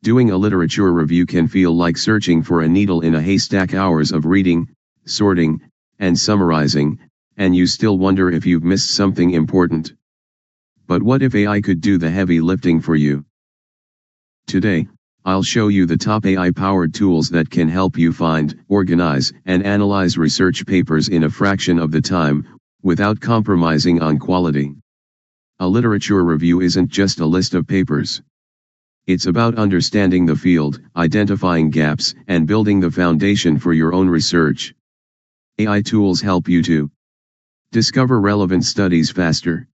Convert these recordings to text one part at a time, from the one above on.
Doing a literature review can feel like searching for a needle in a haystack. Hours of reading, sorting, and summarizing, and you still wonder if you've missed something important. But what if AI could do the heavy lifting for you? Today, I'll show you the top AI-powered tools that can help you find, organize, and analyze research papers in a fraction of the time, without compromising on quality. A literature review isn't just a list of papers. It's about understanding the field, identifying gaps, and building the foundation for your own research. AI tools help you to discover relevant studies faster,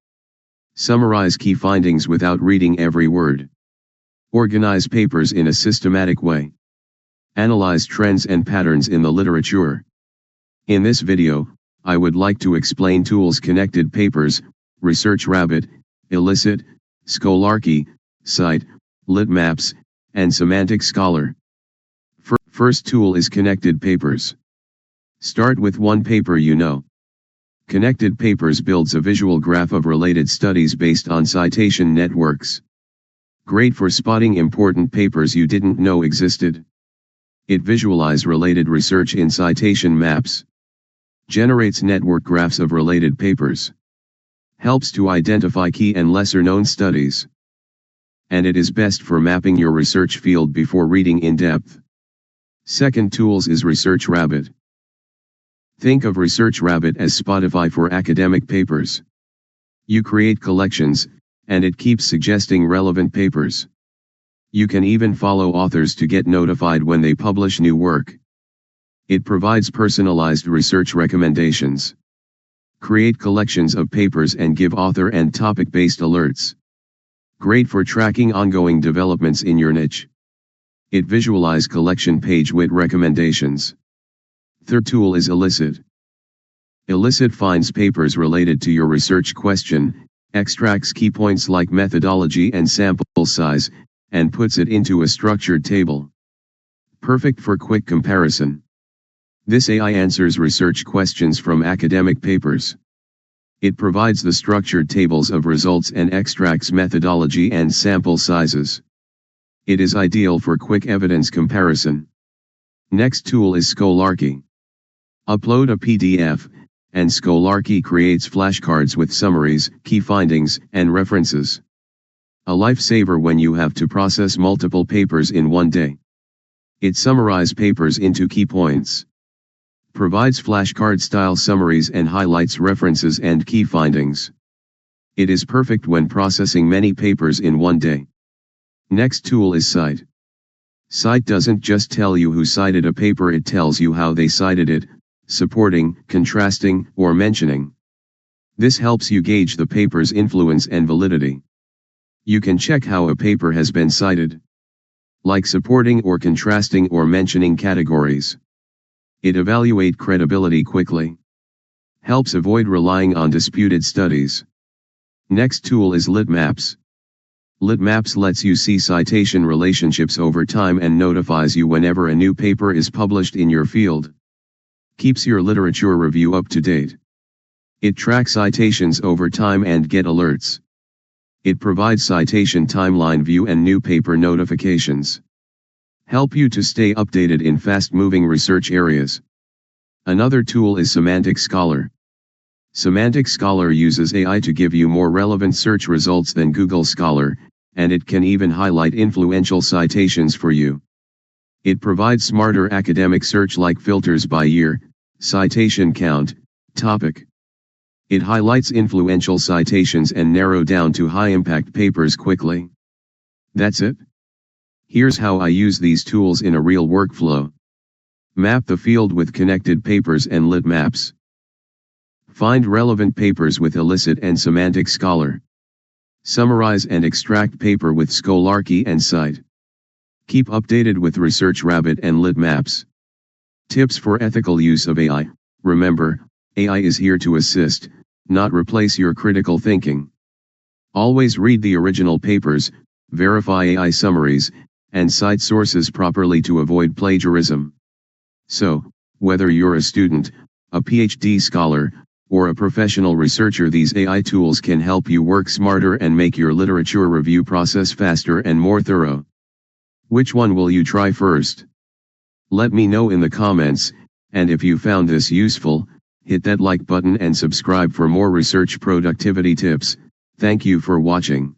summarize key findings without reading every word, organize papers in a systematic way, analyze trends and patterns in the literature. In this video, I would like to explain tools: Connected Papers, Research Rabbit, Elicit, Scholarcy, Scite, Litmaps, and Semantic Scholar. First tool is Connected Papers. Start with one paper you know. Connected Papers builds a visual graph of related studies based on citation networks. Great for spotting important papers you didn't know existed. It visualizes related research in citation maps. Generates network graphs of related papers. Helps to identify key and lesser-known studies. And it is best for mapping your research field before reading in depth. Second tools is Research Rabbit. Think of Research Rabbit as Spotify for academic papers. You create collections, and it keeps suggesting relevant papers. You can even follow authors to get notified when they publish new work. It provides personalized research recommendations. Create collections of papers and give author and topic-based alerts. Great for tracking ongoing developments in your niche. It visualizes collection page with recommendations. Third tool is Elicit. Elicit finds papers related to your research question, extracts key points like methodology and sample size, and puts it into a structured table. Perfect for quick comparison. This AI answers research questions from academic papers. It provides the structured tables of results and extracts methodology and sample sizes. It is ideal for quick evidence comparison. Next tool is Scholarcy. Upload a PDF, and Scholarcy creates flashcards with summaries, key findings, and references. A lifesaver when you have to process multiple papers in one day. It summarizes papers into key points. Provides flashcard-style summaries and highlights references and key findings. It is perfect when processing many papers in one day. Next tool is Scite. Scite doesn't just tell you who cited a paper, it tells you how they cited it, supporting, contrasting, or mentioning. This helps you gauge the paper's influence and validity. You can check how a paper has been cited, like supporting or contrasting or mentioning categories. It evaluates credibility quickly. Helps avoid relying on disputed studies. Next tool is Litmaps. Litmaps lets you see citation relationships over time and notifies you whenever a new paper is published in your field. Keeps your literature review up to date. It tracks citations over time and get alerts. It provides citation timeline view and new paper notifications. Help you to stay updated in fast-moving research areas. Another tool is Semantic Scholar. Semantic Scholar uses AI to give you more relevant search results than Google Scholar, and it can even highlight influential citations for you. It provides smarter academic search like filters by year, citation count, topic. It highlights influential citations and narrows down to high-impact papers quickly. That's it. Here's how I use these tools in a real workflow. Map the field with Connected Papers and Litmaps. Find relevant papers with Elicit and Semantic Scholar. Summarize and extract paper with Scholarcy and Scite. Keep updated with Research Rabbit and Litmaps. Tips for ethical use of AI. Remember, AI is here to assist, not replace your critical thinking. Always read the original papers, verify AI summaries, and cite sources properly to avoid plagiarism. So, whether you're a student, a PhD scholar, or a professional researcher, these AI tools can help you work smarter and make your literature review process faster and more thorough. Which one will you try first? Let me know in the comments, and if you found this useful, hit that like button and subscribe for more research productivity tips. Thank you for watching.